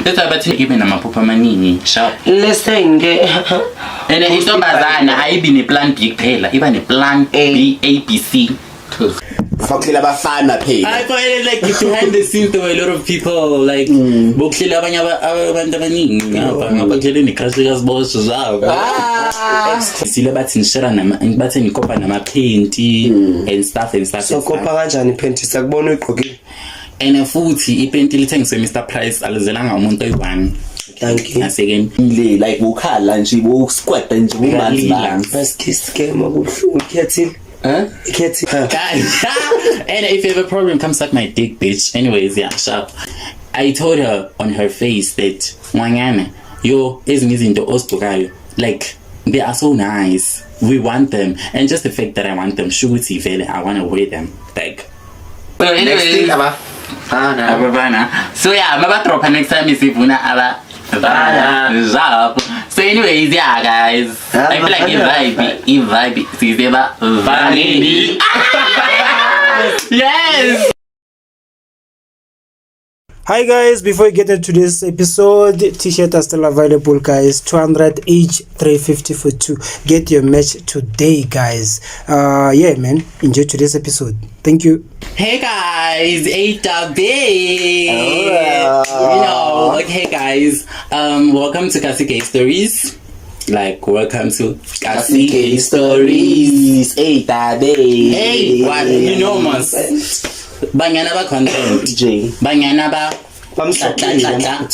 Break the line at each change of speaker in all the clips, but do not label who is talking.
That's why bathi ibe namaphupho amaningi. Sharp.
Listen ke.
And intombazana ayibi neplan B kuphela, iba neplan B, A, B, C.
Faklela abafana phela.
I find it like behind the scenes there were a lot of people like bokuhlela abanye abantu abaningi ngapha kuhlela nekhasikazi boss zabo. Sile bathi nishare bathi nikopa nama-paint and stuff.
So kopa kanjani paint sakubona uyigqokile?
And futhi ipaint lithengiswe Mr Price alizelanga umuntu oyi1.
Thank you.
Aseken
Like ukhala nje ukusquad nje umanzi la.
First kiss game akuhlungu khethi. Khethi.
Guys. And if you have a problem, come suck my dick, bitch. Anyways, yeah, sharp. I told her on her face that Mwanyana, yo izinto osbukayo, like they are so nice. We want them, and just the fact that I want them, shuti vele, I want to wear them. Like, but anyway, so yeah, I'm about to drop next time. Is Ivuna Aba. So anyways, yeah, guys, I feel like a vibe. Yes.
Hi guys, before we get into this episode, t-shirt are still available guys, 200 each, 350 for 2. Get your merch today guys. Yeah man, enjoy today's episode. Thank you.
Hey guys, okay guys, welcome to Kasi Gay Stories. Like, welcome to Kasi Gay Stories.
Hey,
what? You know, mas. Banyana ba content. Banyana ba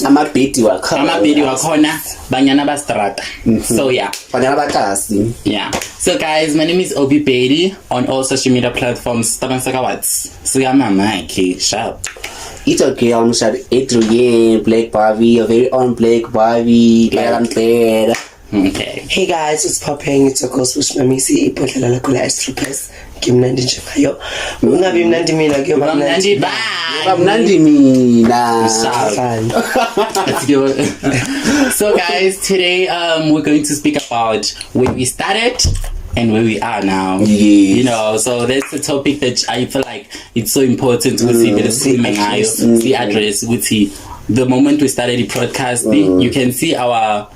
amabhedi
wakhona banyana ba strata. So yeah.
Banyana ba kasi.
Yeah. So guys, my name is Obi Bailey on all social media platforms. Tabansaka what's. So yeah, mama, okay, sharp.
It's okay, I'm sorry. Adrian, Black Barbie, your very own Black Barbie, bed.
Okay.
Hey guys, it's Popping. It's a ghost push mamisi ipotlela lakho la express. Kimnandi nje ngayo. Ungabi mnandi mina ke
mnandi ba.
Mnandi mina.
Let's go. So guys, today we're going to speak about where we started and where we are now.
Yes.
You know, so that's the topic that I feel like it's so important to see the address with the moment we started the podcast. You can see our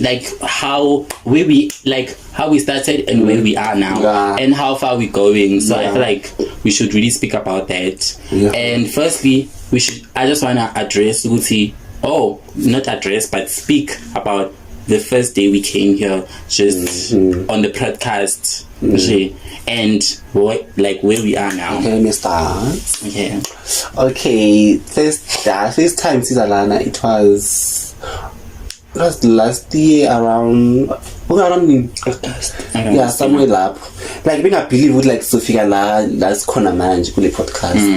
like how we started and where we are now, and how far we're going. So I feel like we should really speak about that. And firstly, I just want to address Uti. Not address, but speak about the first day we came here, just on the podcast, and where we are now.
Okay, let me start. Okay, first time Sizalana, it was last year around August. Yeah, somewhere up. Like being a believe would like Sofia last corner man kule podcast.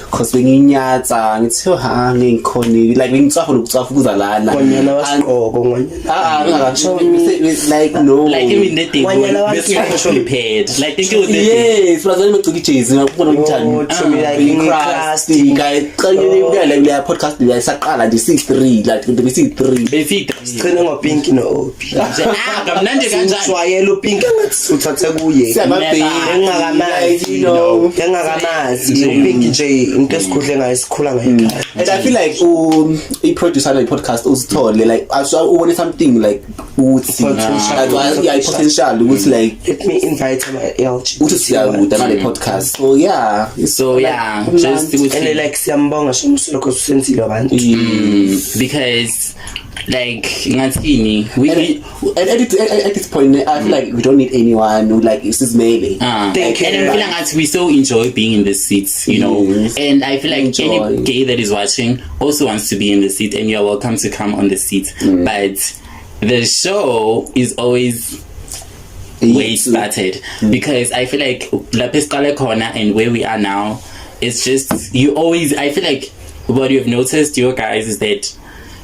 Cause when inyatsa ngithe hange ngikhoni like ngitsafuna ukuzalana. Like no.
Like even that day best prepared. Like think it was
yes, was not to chase ngakubona unjani.
Like in class
guys like podcast sayaqala the 63 like the 63.
Siqhina ngopinki no OP.
Kamnandi kanjani?
Swayela upinki ngathi uthathe kuye. Engakamazi upinki nje into esikhudle ngayo sikhula ngayo ekhaya.
And I feel like a producer like podcast usithole like I want something like potential which like
let me invite my LG
uthi siyakuda ngale podcast. So yeah,
just
and like siyambonga somsuloko usenzile abantu
because like ngathini
at this point I feel like we don't need anyone who like this is maybe
thank you. And I feel like we so enjoy being in the seats, you know, and I feel like any gay that is watching also wants to be in the seat, and you're welcome to come on the seat. But the show is always way started because I feel like La Pescale Corner and where we are now, it's just I feel like what you've noticed, you guys, is that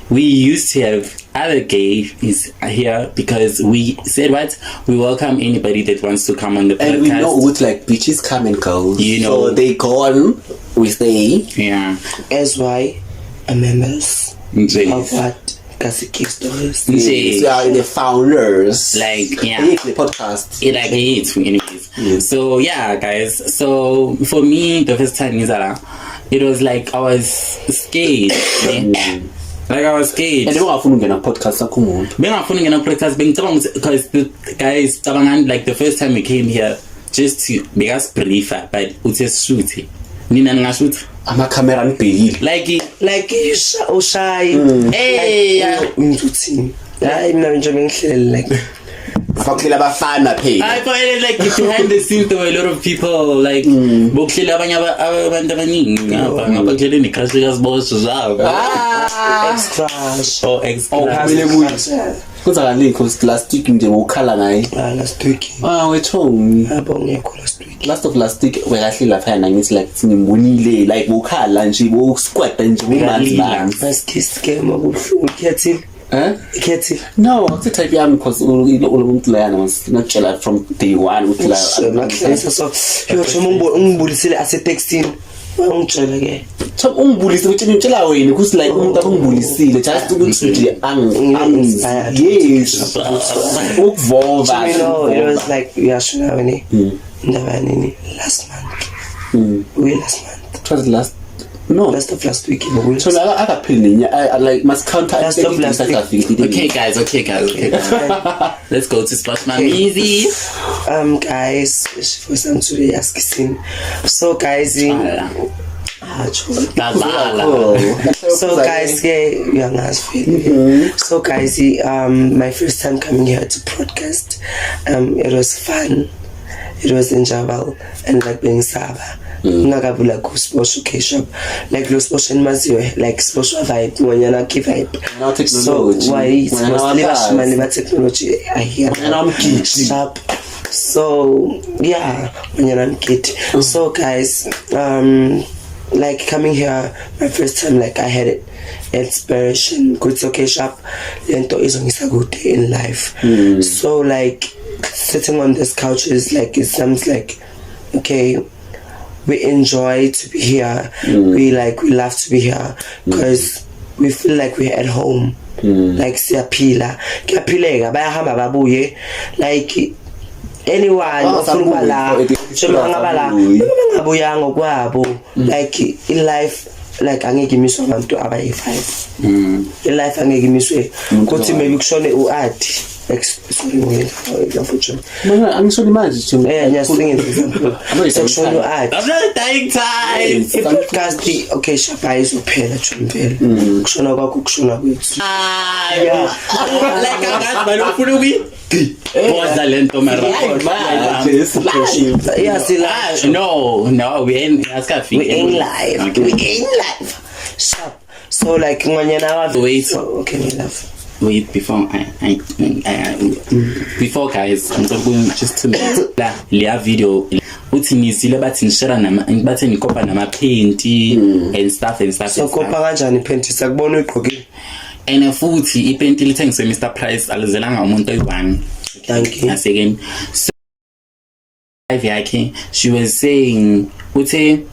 we used to have other gays here because we said we welcome anybody that wants to come on the podcast.
And we know what like bitches come and go.
You know,
so they gone, we stay.
Yeah.
As why members of what Kasi Gay Stories.
We are the founders.
Like
the podcast.
Anyways. So yeah, guys. So for me, the first time it was like I was scared. Like I was scared.
And bengafuna ungena podcast sakho umuntu.
Bengafuna ungena podcast bengicabanga because the guys cabanga like the first time we came here just to make us briefer but uthe shoot. Nina ngashoot
Ama camera nibhekile.
Like you shy.
Hey,
Umthuthini. Hayi mina nje bengihlele like
Abaklela abafana phela.
I find like behind the scenes there were a lot of people like bokuhlela abanye abantu abaningi ngapha ni crush yakasiboshwe zabo.
extra.
Oh, extra.
Kumele kuyi. Kuzakani because last week nje ngokhala ngaye.
Last week.
Wethong.
Yabo ngekho last week.
Last week wekahle lapha na ngithi like singimbonile like ngokhala nje bokusquad nje umanzi bangi.
First kiss game okuhlungu khethi. Khethi.
No, I type yami because umuntu layana was not tell from day one with la.
So yo umbulisile ase texting. Ungitshela ke.
Ungibulise ukuthi ngitshela wena ukuthi like umuntu abungibulisile just ukuthi nje yes ukuvova.
You know, it was like yashona wena. Ndaba nini last month. We last month.
It was last of last week. So I like must counter
last of last week.
Okay guys. Let's go to Splash Man Easy.
Guys, for some today asking. So guys, so guys, so guys, my first time coming here to broadcast, it was fun. It was enjoyable and like being Saba. Ngakabula ku sports shop like lo sports maziwe like sports vibe ngonyana ki vibe. So why it's mostly bashimani technology I hear sharp. So yeah, ngonyana kid. So guys, like coming here my first time, like I had inspiration good sharp lento izongisa good in life. So like sitting on this couch is like it sounds like okay, we enjoy to be here. We love to be here because we feel like we're at home. Like siyaphila kuyaphilega bayahamba babuye like anyone ofuna ukuba la njengoba ngaba la ngabuya ngokwabo like in life like angeke imiswe abantu abayi5 in life angeke imiswe ukuthi maybe kushone uAdi sorry ngiyafutshela
mina angisho manje nje
ngiyasingisa section uAdi
I'm not dying time.
podcast okay shapa izophela Jumpela kushona kwakho kushona kwethu
Like angazi balofuna ukuyi Boza lento mara. No, we ain't live.
Okay. We ain't live. So like ngonyana
wait.
Okay, we love.
Wait before before guys, I'm just to la le video uthi nizile bathi nishare bathi nikopa nama paint and stuff.
So kopa kanjani paint sakubona uyiqhokile?
And futhi ipaint lithengiswe Mr Price alizelanga umuntu oyi1.
Thank you.
Again. So she was saying uthi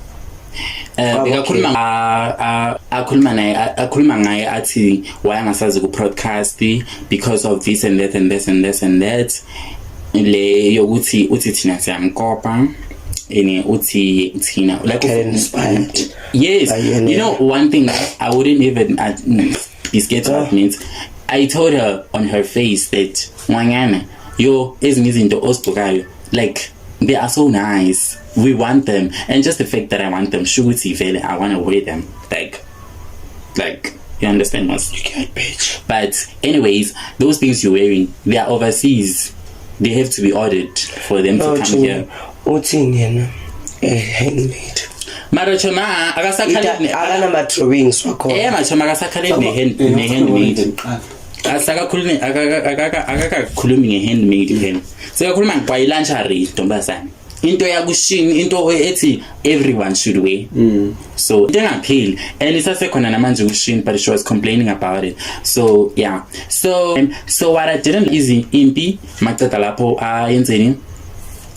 akhuluma ngaye athi wayangasazi ku podcast because of this and that and this and this and that le yokuthi uthi thina siyamkopa ene uthi thina like
inspired.
Yes, you know one thing I wouldn't even be scared to admit. I told her on her face that Mwanyana, yo izinto osbukayo like they are so nice. We want them, and just the fact that I want them, shuguti vele, I want to wear them. Like you understand what?
You can't bitch.
But anyways, those things you're wearing, they are overseas. They have to be ordered for them to come here.
Handmade.
Marachona,
agana ma drawings wakho.
Machoma akasakhale handmade. Asakakhulumi akakakhulumi ngehandmade pen. Sekakhuluma ngqwayilanchari ntombazana. Into yakushini into ethi everyone should wear. So ndengaphili and isasekhona namanje kushini but she was complaining about it. So yeah. So what I didn't is impi maceda lapho ayenzeni.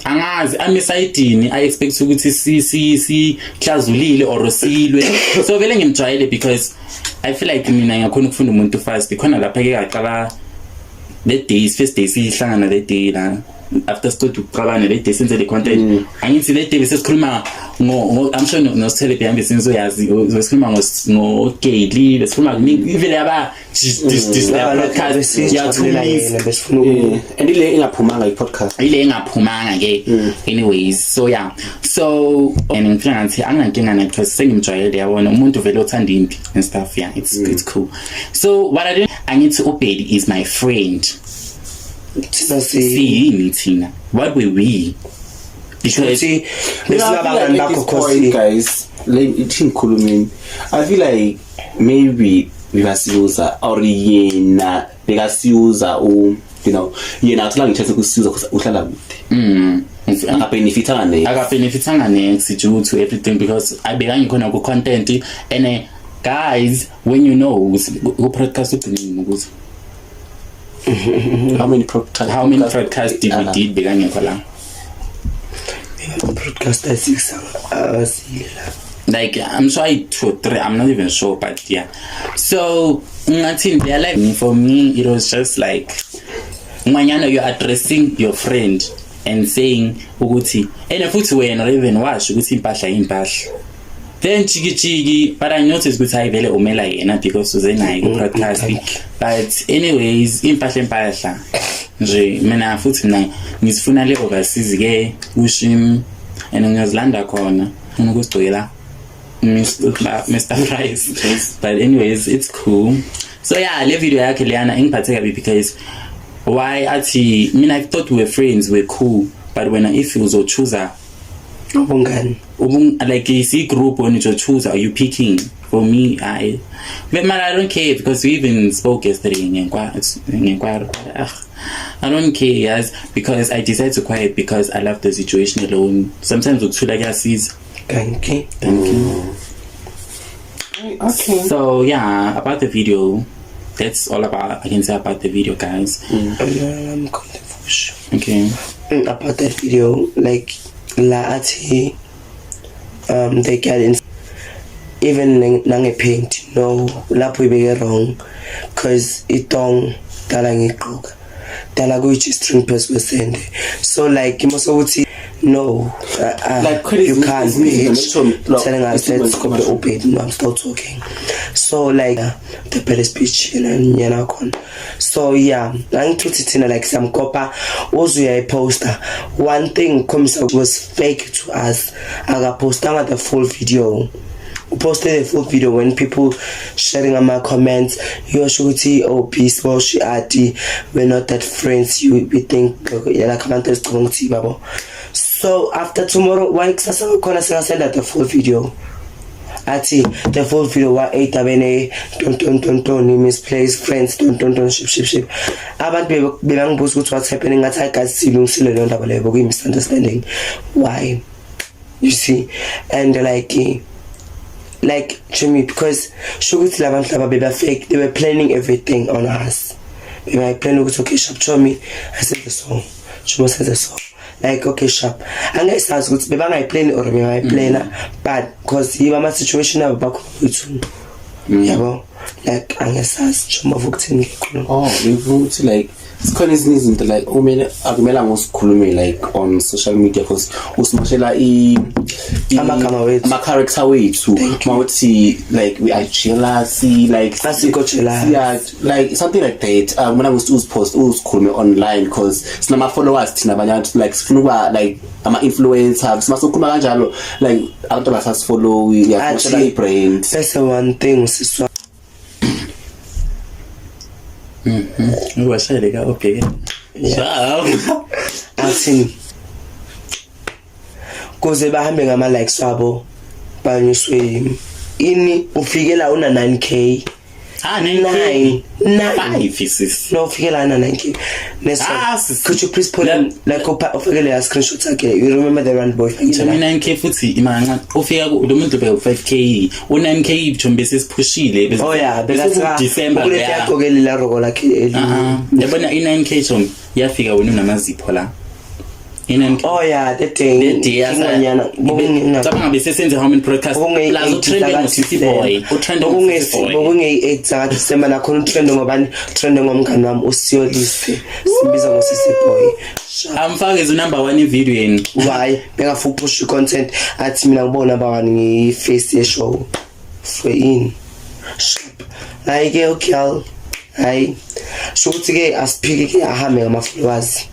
Angazi amisayidini I expect ukuthi si hlazulile or silwe. So vele ngimjwayele because I feel like mina ngakhona ukufunda umuntu fast khona lapha ke yaqala the days first days sihlangana the day la after start uqabana le day senze le content angithi le day sesikhuluma I'm sure no tele behind since uyazi wesikhuluma ngo Gaily wesikhuluma even yaba this podcast
yethu and ile ingaphumanga i-podcast
ile engaphumanga ke anyways so yeah so and ngifuna ngathi anginankinga nayo because sengimjwayele yabona umuntu vele othanda impi and stuff yeah it's cool so what I need to Ubhedi is my friend Tina what were we because
guys like I feel like maybe bekasiuza or yena bekasiuza yena athula ngithethe kusiuza uhlala kude
akabenefitanga next due to everything because ayibeka ngikhona ku content and guys when you know ku podcast ubhini ukuthi
how many podcasts
did we did beka ngikho la
broadcast 6 hours
like I'm sure 2 or 3 I'm not even sure but yeah so like for me it was just like nganyana you're addressing your friend and saying ukuthi and futhi wena even washo ukuthi impahla then chiki but I noticed ukuthi ayivele umela yena because uzenayo ku podcast but anyways impahla nje mina futhi ngizifuna le overseas ke ushim and ngiyazilanda khona unokusicela Mr. Price but anyways it's cool so yeah le video yakhe leyana ingiphathe kabi because why athi mina I thought we were friends we're cool but when if you so choose like is a group when you choose are you picking for me I don't care because we even spoke yesterday I don't care yes because I decided to quiet because I love the situation alone sometimes ukuthola kuyasiza
thank you
okay
so yeah about the video that's all about I can say about the video guys
I'm confused
okay
about that video like laati they get even nange paint no lapho ibeke wrong cause itong dala ngigqoka dala kuyithi string percent so like imosokuthi no
like
you can't telling us let's copy Ubhedi no I'm still talking so like the better speech yana khona so yeah angithuthi thina like some copper uzuya poster one thing comes was fake to us akapostanga the full video posted a full video when people sharing on my comments Yoshuti oh peace well she ati we're not that friends you we think yala comments strong babo so after tomorrow why kusasa khona send that the full video ati the full video wa 8 abene don't misplaced friends don't ship abantu bebangibuza ukuthi what's happening ngathi I guys silungisile le ndaba leyo kuyi misunderstanding why you see and like Jimmy because shukuthi labantu laba beba fake they were planning everything on us they were planning ukuthi okay sharp show me I said the song Jimmy said the song like okay sharp angasazi ukuthi beba ngayiplan or beba plana but because yiba ama situation abo bakho bethu yabo like angasazi Jimmy vukuthini ngikhuluma
ukuthi like sikhona izinto like umele akumela ngosikhulume like on social media because usimashela ama character wethu mawuthi like we are jealous like
asikochela
like something like that mina usipost usikhulume online because sinama followers thina abanye like sifuna ukuba like ama influencers simasokhuluma kanjalo like abantu abasasifollow yashela ibrand
that's one thing siswa
Washele ka okay.
Athi kuze bahambe ngama likes wabo banyuswe ini ufikela una 9k 9 no ufikela una 9k could you please put in like ufikela screenshots again you remember the run boy
9k futhi imanga ufika lo muntu be 5k u9k mthombe sesiphushile
oh yeah because
December
yakhokelela roko lakhe
yabona i9k thombe yafika wena unamazipho la
Oh yeah, that day.
Cabanga besesenze how many broadcast plus utrending uSisi Boy.
Bokunge 8 za December nakhona utrend ngobani? Trend ngomngane wami uSiyolise. Sibiza ngoSisi Boy.
Amfake the number 1 video yini.
Why? Bengafuna push content athi mina ngibona abani ngiface ye show. In. Like okay. Hayi. Shokuthi ke asiphike ke ahambe ngama-followers.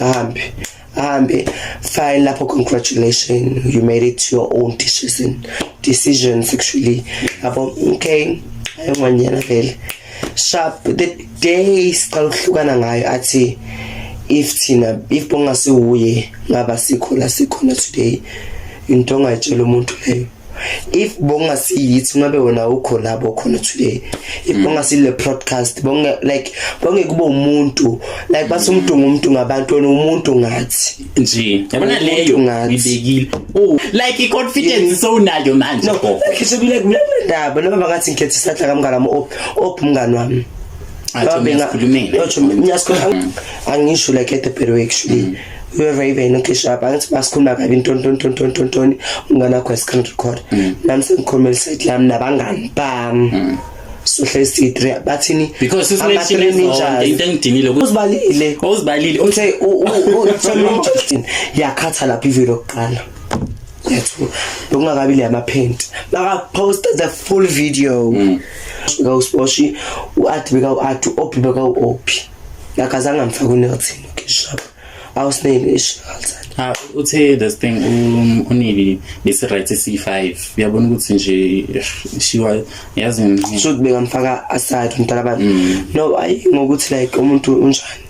Ahambe fine lapho, congratulations, you made it to your own decisions actually. Okay, ayongwanyana vele. Sharp the day siqala ukuhlukana ngayo athi if bongasiwuye ngaba sikhona today into ongayitshela umuntu leyo. If bongasiyithi ngabe wona ukho labo khona today, if bongasile podcast bonge kube umuntu like base umuntu ngabantu umuntu ngathi
nje yabona leyo ngibekile like i-confidence so nayo manje
no kisho bile ndaba noma bangathi ngikhethe isahla kamngala umngani wami angisho like at the period actually we were Raven okay sharp angithi basikhuluma kabi ntoni ungana kwa screen record nami sengikhuluma site lami nabangani bam so hlezi 3 bathini
because isileshini into engidinile
uzibalile uthe yakhatha lapha ivideo yokuqala yethu lokungakabi le ama paint baka post the full video ngawusposhi uathi beka ophi beka ophi yakazanga mfaka uNelson okay sharp awusnelish
uthe this thing unili bese right C5 uyabona ukuthi nje shiwa yazi
should be ngamfaka aside umntana abantu no ngokuthi like umuntu unjani.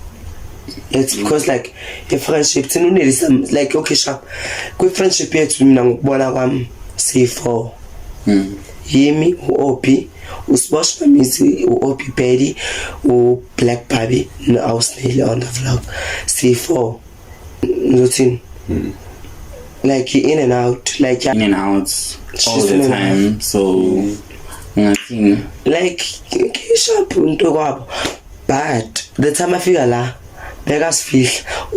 It's because like a friendship thina uneli some like okay sharp ku friendship yethu mina ngikubona kwami C4 yimi uOP uSbosh Mamizi uOP Paddy uBlack Barbie no awusneli on the vlog C4 nothing like in and out like
in and out all the time so nothing
like sharp into kwabo but the time afika la beka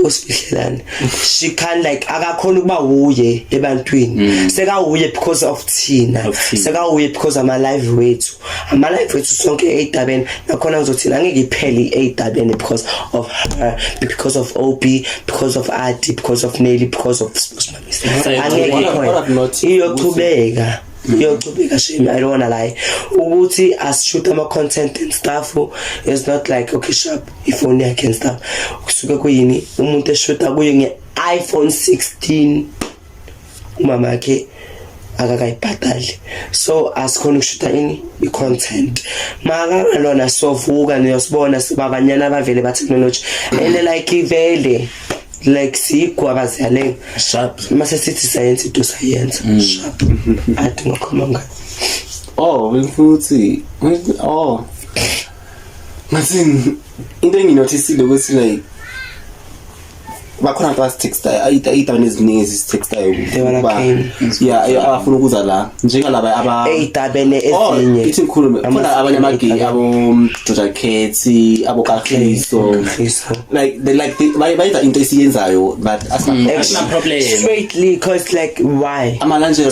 usifihlelani she can like akakhona kuba uye ebantwini seka uye because of thina seka uye because ama live wethu sonke 8 dabeni nakhona ngizothina angeke ipheli 8 dabeni because of her, because of OP, because of Adi, because of Nelly, because of angeke iyochubeka shame I don't wanna lie ukuthi as shoot ama content and stuff it's not like okay sharp if only I can stuff kusuka kuyini umuntu eshoota kuye nge-iPhone 16 umama yakhe akakayibhatali so asikhona ukushuta i-content maka lona sovuka niyosibona sibabanyana abavele ba technology and like ivele like sikwabaziyale
sharp
mase sithi science into science sharp athi ngokhomanga
futhi masin into enginoticile ukuthi like bakhona abantu textile ayidabane eziningi textile afuna ukuza la njengalaba aba
eyidabene ezinye
ithi ngikhulume khona abanye amagay abo Doja Cat abo Kakhiso like they bayida into esiyenzayo but
asina problem
straightly because like why
amalanjeri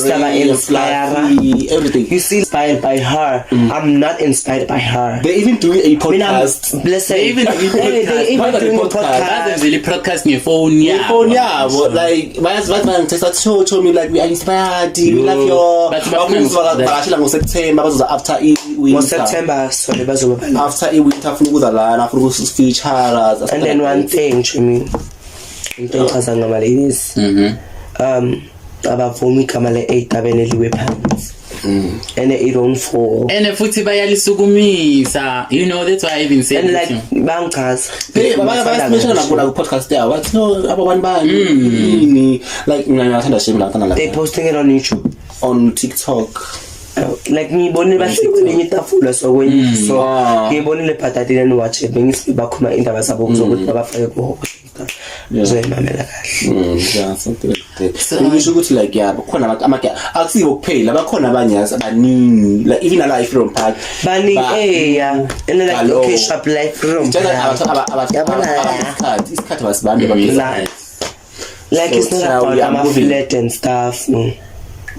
everything
you see inspired by her I'm not inspired by her
they even do a podcast
let's say
even doing a podcast really podcast on your phone
like what show me like we are inspired we love your bashila ngo September bazoza after
September so bazoba
after winter afuna ukuza lana afuna ukusfeature
and then one thing Jimmy into khazanga ma ladies abavumi kama le 8 abeneliwe phansi and it don't fall
and futhi bayalisukumisa you know that's why I even say
and like bankazi
mention la podcast yabo but no abantu bani like ngiyathanda shame la
they posting it on YouTube
on TikTok
like ngibone bahlekwenye itafula sokwenye so ngibonile phatatile ni watch bengisi bakhuma indaba zabo ukuthi babafake ku zoyimamela kahle
something like that ngisho ukuthi like khona abantu amake akusibo kuphela bakhona abanye abaningi like even ala from park
bani and like okay shop life from
isikhathi basibambe bakhe
like
So
it's not
now
about
we are moving.
flat and stuff, no.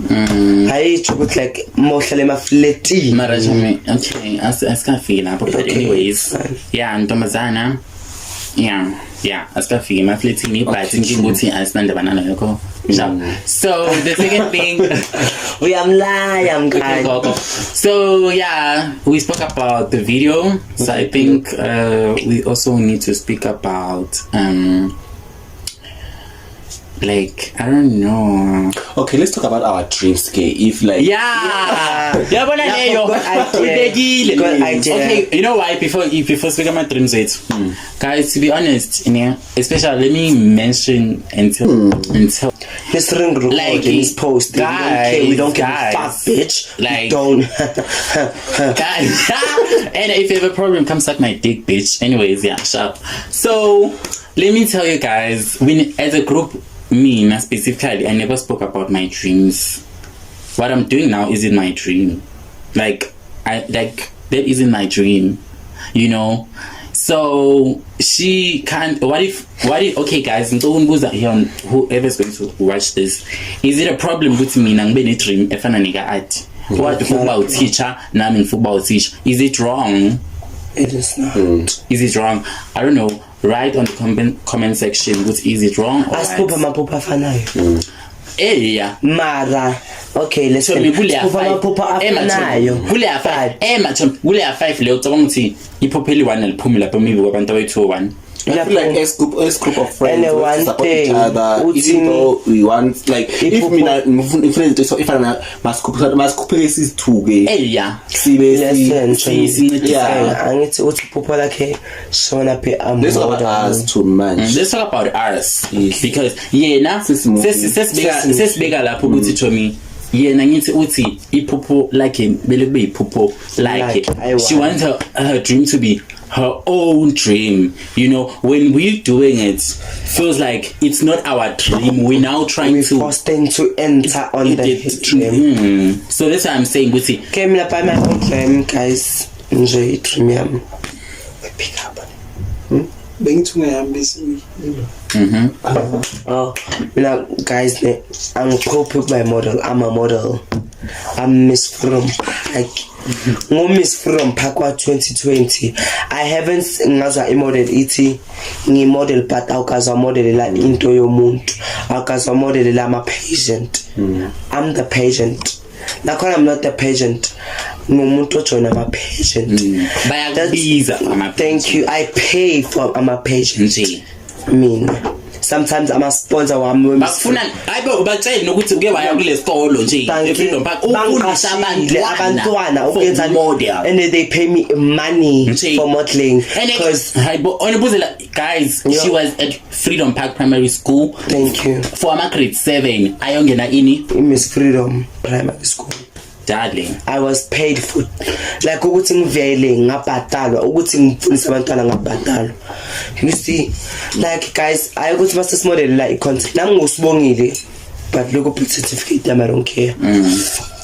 I took like mohlale mafleti.
Mara chami, okay, asikafiki lapho, but
Okay,
anyways,
fine.
yeah, ntombazana, yeah, asikafiki mafletini, but inkinga ukuthi asinandaba nayo yokho. So the second thing,
I'm
okay, go. So yeah, we spoke about the video. So I think we also need to speak about like, I don't know.
Okay, let's talk about our dreams, okay? If like
Yabona leyo.
Good idea.
Okay, you know why before speaking my dreams guys, to be honest, especially let me mention until
this ring group
like
this post, we don't give a fuck, bitch.
Like,
we don't.
guys, and if you have a problem, come suck my dick, bitch. Anyways, yeah, sharp. So let me tell you guys, as a group, me specifically, I never spoke about my dreams. What I'm doing now isn't my dream. Like that isn't my dream, you know. So she can't. What if? Okay, guys, whoever's going to watch this, is it a problem with me? Nang bene dream efana nigga art. What about teacher? Nami football teacher. Is it wrong?
It is not.
Is it wrong? I don't know. Write on the comment section. What is it wrong? Or
Aspupa mapupa fanayo.
Yeah.
Mara. Okay, let's
So me bulya
mapupa afanayo.
Bulya 5. Bulya 5 leo cabanga ukuthi iphopeli 1 aliphumi lapha maybe kwabantu abayi-201.
I feel like as group of friends,
And
we
one
support
thing,
each other. Even though we want, like, if I is 2 gay.
Yeah.
Angithi uthi phupho lakhe shona phe
Let's talk about us too much.
Let's talk about ours.
Yes.
Because yena sesibeka lapho ukuthi Tommy yena ngithi uthi iphupho lakhe bele kube iphupho like she wants her dream to be her own dream, you know. When we're doing it, feels like it's not our dream. We're now trying to
force them to enter on the dream.
So that's why I'm saying with it.
Came up by my own dream, guys. Enjoy dream yam. Pick up. Oh, guys, I'm copied by model. I'm a model. I'm Miss From Miss From Pakwa 2020. I haven't ngaza model iti ni model but awukaza model la into yomuntu. Awukaza model la ma patient. I'm the patient. Nakhona I'm not the patient. Ngumuntu ojoyina ama patient. Thank you. I pay for ama patient. Sometimes I'm a sponsor wami
bafuna ayibo ubatshela nokuthi kuke waya kule store nje eFreedom Park ufundisa
abantwana ukwenza model and they pay me money for modeling because
hayibo onibuzela guys she was at Freedom Park Primary School.
Thank you
for ama grade 7 ayongena ini
Miss Freedom Primary School.
Darling,
I was paid for like ukuthi ngivele ngabhadalwa ukuthi ngifundise abantwana ngabhadalwa. You see, like guys, I ukuthi base model like content nami ngusibongile but look up certificate I don't care.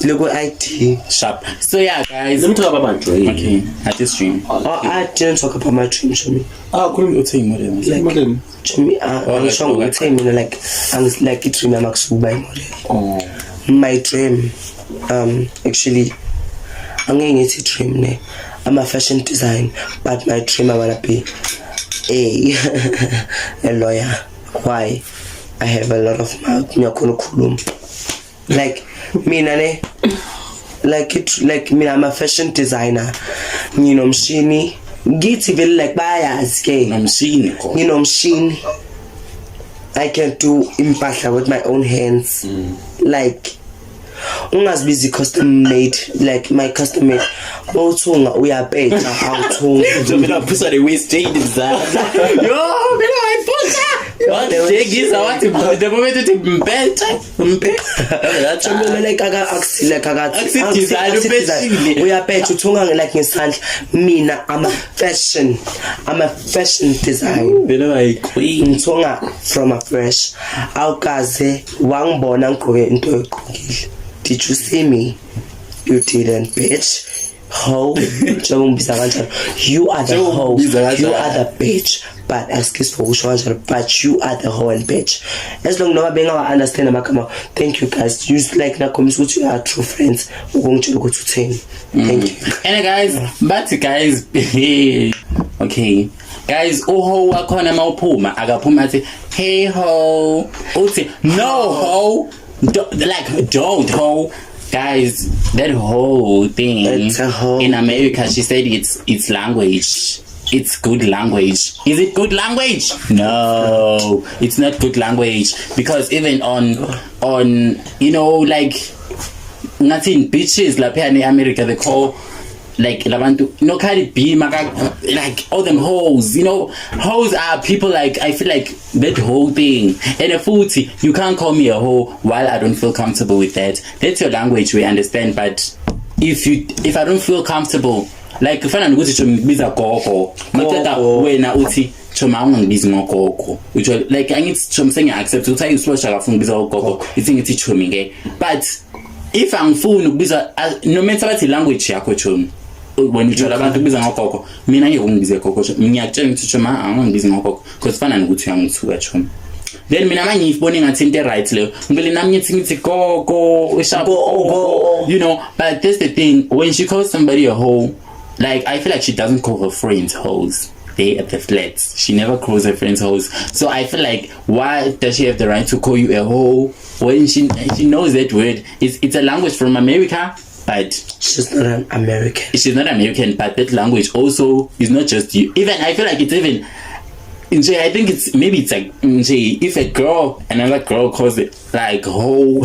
Look at ID
sharp. So yeah guys,
let me talk about my dream.
Okay, at this dream.
I didn't talk about my dream, show me.
Couldn't you tell model?
Like show me I'm sure you tell me like I'm like it dream I'm by model. My dream actually I'm getting a dream ne. I'm a fashion design but my dream I wanna be a lawyer. Why? I have a lot of mouth like me nane like it like me I'm a fashion designer, you know mshini githi vele like bayazi ke
mshini
you know mshini I can do impahla with my own hands. Like ungazibizi custom made like my custom made bawuthunga uyabheka awuthunga
njengoba phisa le waist chain design yo mina ayiphosa Jegisa wathi the moment uthi mpethe
chamele like akaxile
design
uyabetha uthunga like ngesandla mina I'm a fashion design
vele bayiqueen
ngithunga from a fresh awukaze wangibona ngigqoke into eqhokile. Did you see me? You didn't, bitch. Ho, you are the ho. You are the bitch. but excuse for usho kanjalo, but you are the whole bitch. As long noma bengawa understand amakama, thank you guys. You like nakhombisa ukuthi you are true friends. Ukungitshela ukuthi uthini. Thank you.
And guys, but guys, okay. Guys, uho wakhona mawuphuma akaphuma athi hey ho, uthi no ho, don't ho. Guys, that whole thing in America, she said it's language. It's good language. Is it good language? No, it's not good language, because even on you know, like nothing beaches like in America they call like labantu no Cardi B like all them hoes, you know. Hoes are people like, I feel like that whole thing. And a footy, you can't call me a hoe while I don't feel comfortable with that. That's your language, we understand. But if I don't feel comfortable, like ufana nokuthi chomibiza gogo matata wena uthi choma ungibiza ngogogo, which like angithi chomse ngiaccept ukuthi ayisosha kafuna ukubiza gogo, ithi ngithi chomi ke. But if angifuni ukubiza, no matter what language yakho chomi, when you tell abantu ukubiza ngogogo, mina ngeke ungibize gogo, ngiyakutshela ukuthi choma angibiza ngogogo because fana nokuthi uyangithuka chomi. Then mina manje ngifone ngathi into right leyo ngibele nami ngithi gogo ushapo, you know. But that's the thing, when she calls somebody a hoe, like I feel like she doesn't call her friends hoes. They at the flats, she never calls her friends hoes. So I feel like, why does she have the right to call you a hoe when she knows that word? It's a language from America, but
she's not an American.
She's not American, but that language also is not just you. Even I feel like it's even I think it's maybe it's like if a girl, another girl calls it like hoe,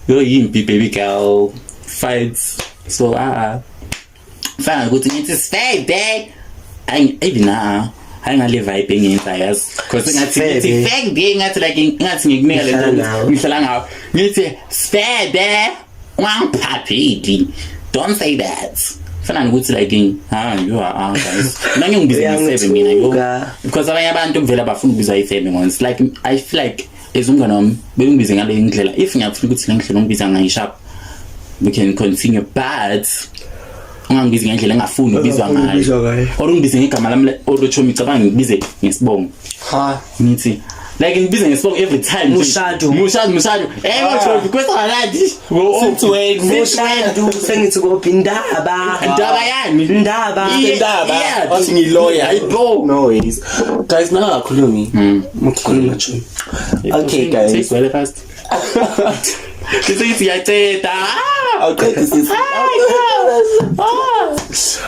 you're baby girl fights. So fine, good thing it's fake day. I even I live vibing in tires because it's fake day. It's like it's day. One papi. Don't say that. Fana ukuthi like you are guys. Nanye ngibizisa 7 mina because abanye abantu kuvela bafuna ukubiza i7 once. Like I feel like ezungana nami bengibize ngale indlela. If ngiyafuna ukuthi le ndlela ngibiza ngayi sharp, we can continue, but ungangibizi ngendlela engafuni ubizwa ngayo, or ungibize ngegama lami orochomi ngicabanga ngibize ngesibongo ngithi like ngibize ngesibongo every time.
Mushado
what because already
mushado sengithi kuphi indaba yani
wathi ngilawyer ayibo no ways guys now akhulumi
mukhuluma chumi.
Okay guys,
well fast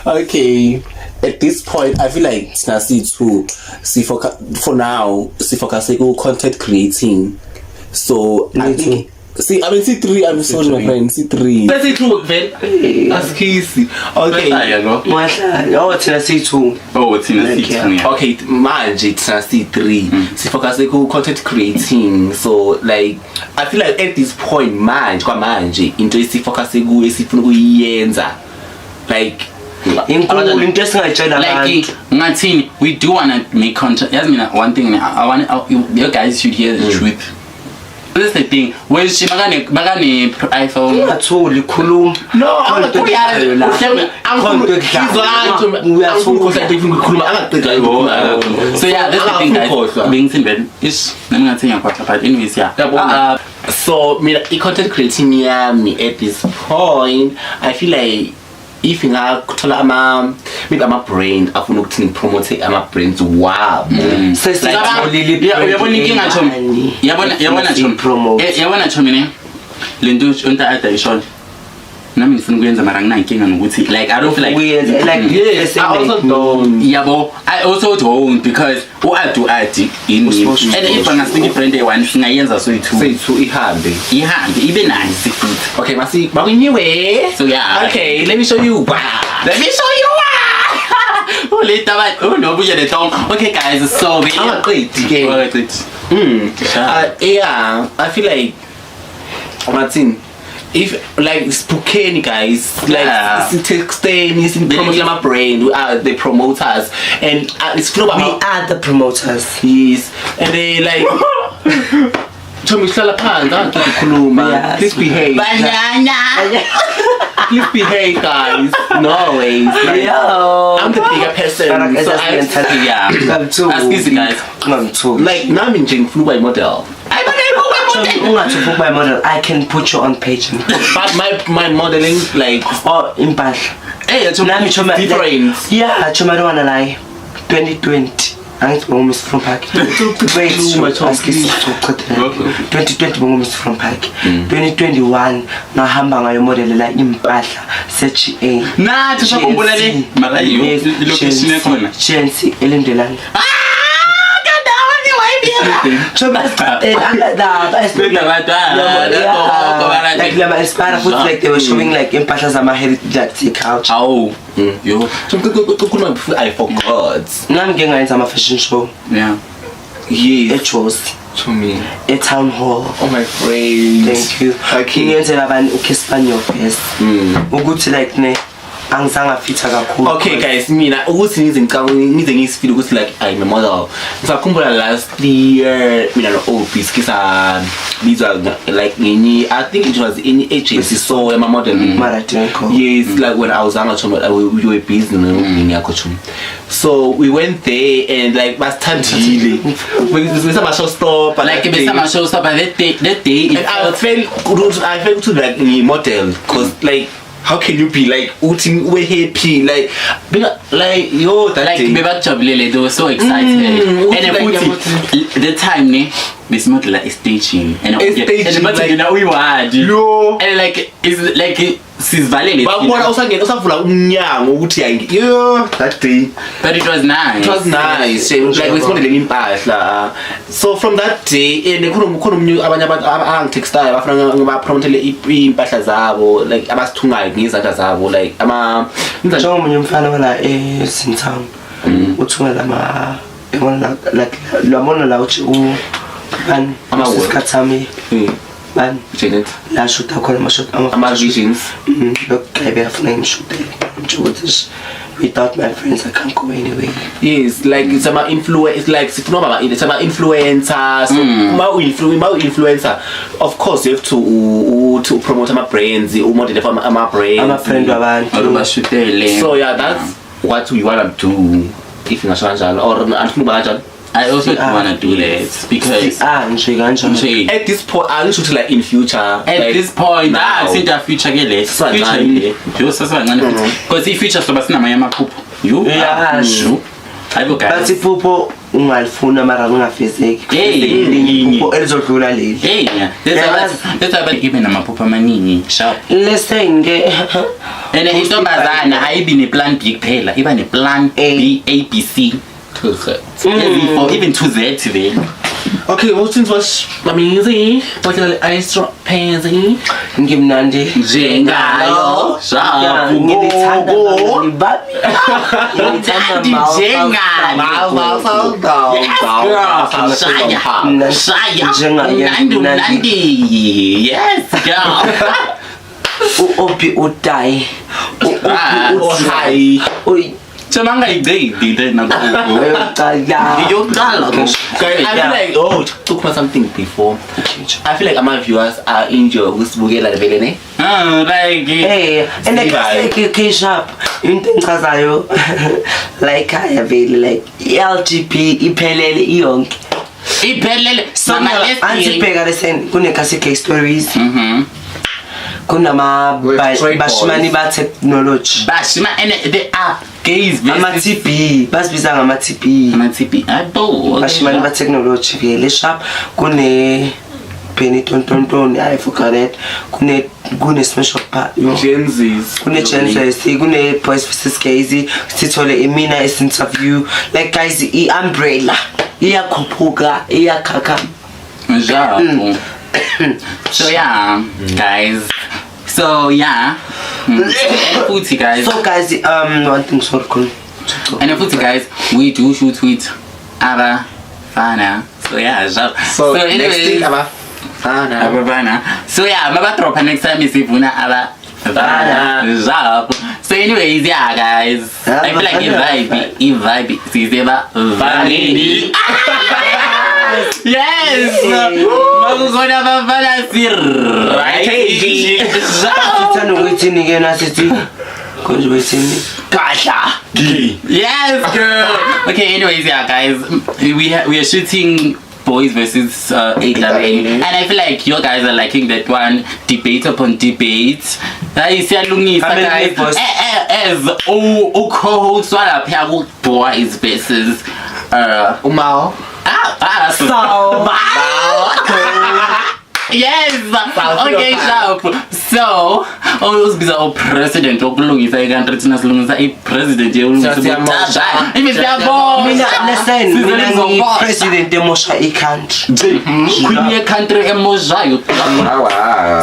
okay, at this point I feel like Snasi too for now focus on content creating. So I think C3, I'm sorry my friend, C3.
Let's say 2 then.
Ask easy. Okay.
Tina C2.
Oh, Tina C2.
Okay, manje Tina C3. Focus on content creating. So like I feel like at this point manje into focus esifuna ukuyenza. Like
interesting
like ngathini, we do want to make content. Yes, one thing I want you guys should hear the truth. This is the thing. When she magane iPhone.
Ungathuli khuluma.
No, so yeah, that's the thing guys. Being simple is ngingathenya kwatha, but anyways yeah.
So mina content creating yami at this point I feel like if ngakuthola ama brand afuna ukuthi ngipromote ama brands wow
yabona chomine lento onta addition nami ngifuna ukuyenza mara nginankinga nokuthi like I don't feel like
yes, I also don't.
Yabo, I also don't because what do I do in me? And if I'm speaking brand one singayenza so
ihambe
ibe nice.
Okay, masi bakuniwe.
So yeah,
okay, let me show you.
Oh no, we the tongue. Okay guys, so we
yeah, I feel like Martin, if like spokane guys, like texting, promoting my brand, we are the promoters, and it's
we are the promoters.
Yes, and they like Tommy sihlala phansi ukukhuluma.
Yeah.
Please behave. Please behave, guys. No ways. Like,
Yo.
I'm the bigger person, so
Yeah. Excuse me, guys.
like nami nje ngifuna ukuba model.
Ungathi my model, I can put you on page.
But my modeling like
Impahla.
hey, it's
Nami choma
different.
Yeah, choma don't wanna lie. 2020. Angithi Mr. From Park. Wait, askisi ukuqhela. 2020 Mr. From Park. 2021 ngahamba ngayo modelela impahla se-GA.
Nathi sakhumbula le mara location yakhona.
Chelsea elendelana. Like lama inspire futhi like they were showing like impahla zama-heritage culture.
Awu. Yo.
I forgot.
Nami ngeke ngayenza ama-fashion show
Yeah.
Yes.
eJozi
To me.
e-town hall.
Oh my friends.
Thank you.
Okay.
Ngiyenzela abantu ukhispanyo first ukuthi like ne angizange fitha kakhulu.
Okay guys, mina ukuthi ngize ngisifile ukuthi like I'm a model. Ngisakhumbula last year mina no office kisa bizwa like ngenye I think it was in agency so I'm a model.
Marathon.
Yes, like when I was we were busy no. So we went there and like bastandile. We some show stop
Like besama showstopper that day.
and I felt to like model cause like how can you be like we're happy like yo that
Like
day.
bebakujabulele, they were so excited. And
like,
futhi the time ne besimodela staging and
Staging,
but
like-
you know we were
Yo.
and like it's like sizivalele
Babona usavula umnyango ukuthi yo that day
but it was nice.
it was nice like we spotted impahla so from that day and khona umunye abanye abantu angitextile bafuna ngabapromote impahla zabo like abasithungayo ngizandla zabo like
Njengomunye umfana wala eSintown uthunga lama ebona like lwabona la uthi bani amasikhathami bani
Janet
la shoot khona ama-shot
ama-visions
lokugqibe afuna ngishute ukuthi without my friends I can't go anywhere.
yes like it's about influence it's like it's about influencers so influencer of course you have to promote my brands umodel for my brands
Ama-friend wabantu
Bashutele.
so yeah that's what we want to do if ngasho kanjalo or andifuna kanjalo
I also want to do that because
nje kanjalo.
at this point I should like in future
at this point
now.
since the future ke le
Sibancane.
yo sasancane because if future soba sinamanye amaphupho you
Yeah, sure.
hayibo
But
guys
iphupho ungalifuna mara ungafezeki.
Hey,
Iphupho elizodlula leli.
hey that's about even amaphupho amaningi sharp
Listen ke
and intombazana ayibi ne plan B kuphela iba ne plan B A B C
to that.
or even to Z then
Okay, well since was amazing what the ice pansy
ngimnandi
njengayo sharp
ngilithanda ngibami
Nandi. Yes, girl.
Opi udai.
hi
Chamanga igay then na yoqala
I feel like took me something before I feel like my viewers are enjoy usibukela vele ne
like
Hey, and like K sharp into engichazayo like I vele like LGP iphelele iyonke.
iphelele
Some antibheka listen kunekasi case stories. Kunama bashimani ba technology.
bashima and they are gays
Ama-TB basibiza ngama-TB.
amaTP abo
Bashimani ba technology vele sharp kune Penny Tonton I forgot it kune special part
Gen Z's
kune Genesis kune Boys vs Gazy sithole imina interview like guys umbrella iyakhuphuka iyakhakha.
So yeah guys so yeah futhi guys
So guys one thing sorry cool.
and futhi guys we do shoot with Abafana so yeah
so next thing
Abafana so yeah mabadropa next time isivuna Abafana so anyways yeah guys I feel like a vibe sizeba vanini yes Bakugona bafana right.
Sithanda ukuthi ke nasithi konje bethini
Kasha.
Yes, girl. Okay, anyways, yeah, guys, we are shooting Boys versus 811, and I feel like you guys are liking that one. Debate upon debate. Guys, as co-host, what up here with Boys versus
Umao.
Yes. Okay, sharp. So, always be the president. Okulungisa ikanti thina silungisa ipresident
listen mina president emosha icountry
queen ye country emoshayo.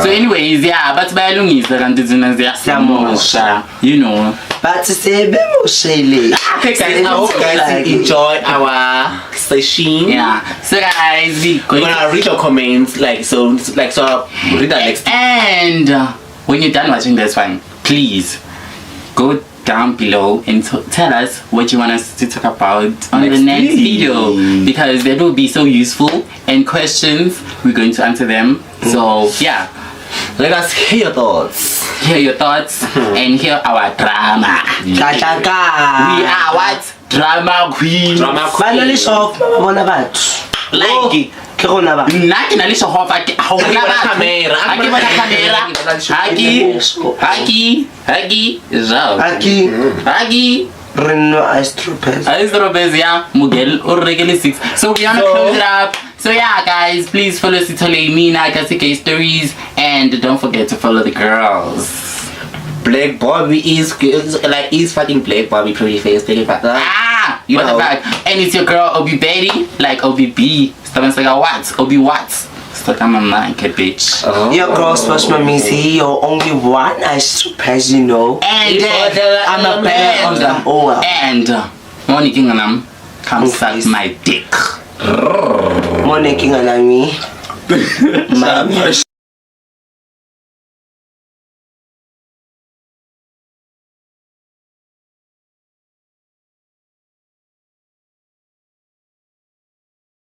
So anyways, yeah, but bayalungisa kanti thina siyamosha, you know.
but sebe moshele.
Okay guys, I hope guys enjoy our session.
Yeah. So guys,
we're gonna read your comments so read that next.
And when you're done watching this one, please go down below and tell us what you want us to talk about on the next video, because that will be so useful, and questions we're going to answer them. So yeah,
let us hear your thoughts.
And hear our drama. We are what? Drama queen.
Finally soft bona batho.
Like
ke gona ba.
Nna ke na le shofa ke a bona camera. Haki bona camera. Haki.
Reno
Astropes, yeah. Mugel or regular 6. So we are gonna close it up. So yeah, guys, please follow Sithole Mina, Kasike Stories, and don't forget to follow the girls.
Black Bobby is fucking Black Bobby, pretty face, take it back.
You know. Back. And it's your girl Obi Betty, like OBB. Stop saying what? Obi what? Stuck on my mind, bitch.
Your girl Smash Mamisi, you're only one Astropes, you know.
And
I'm a better on them all.
And Monique Nganam, come suck my dick.
Monique Nganami.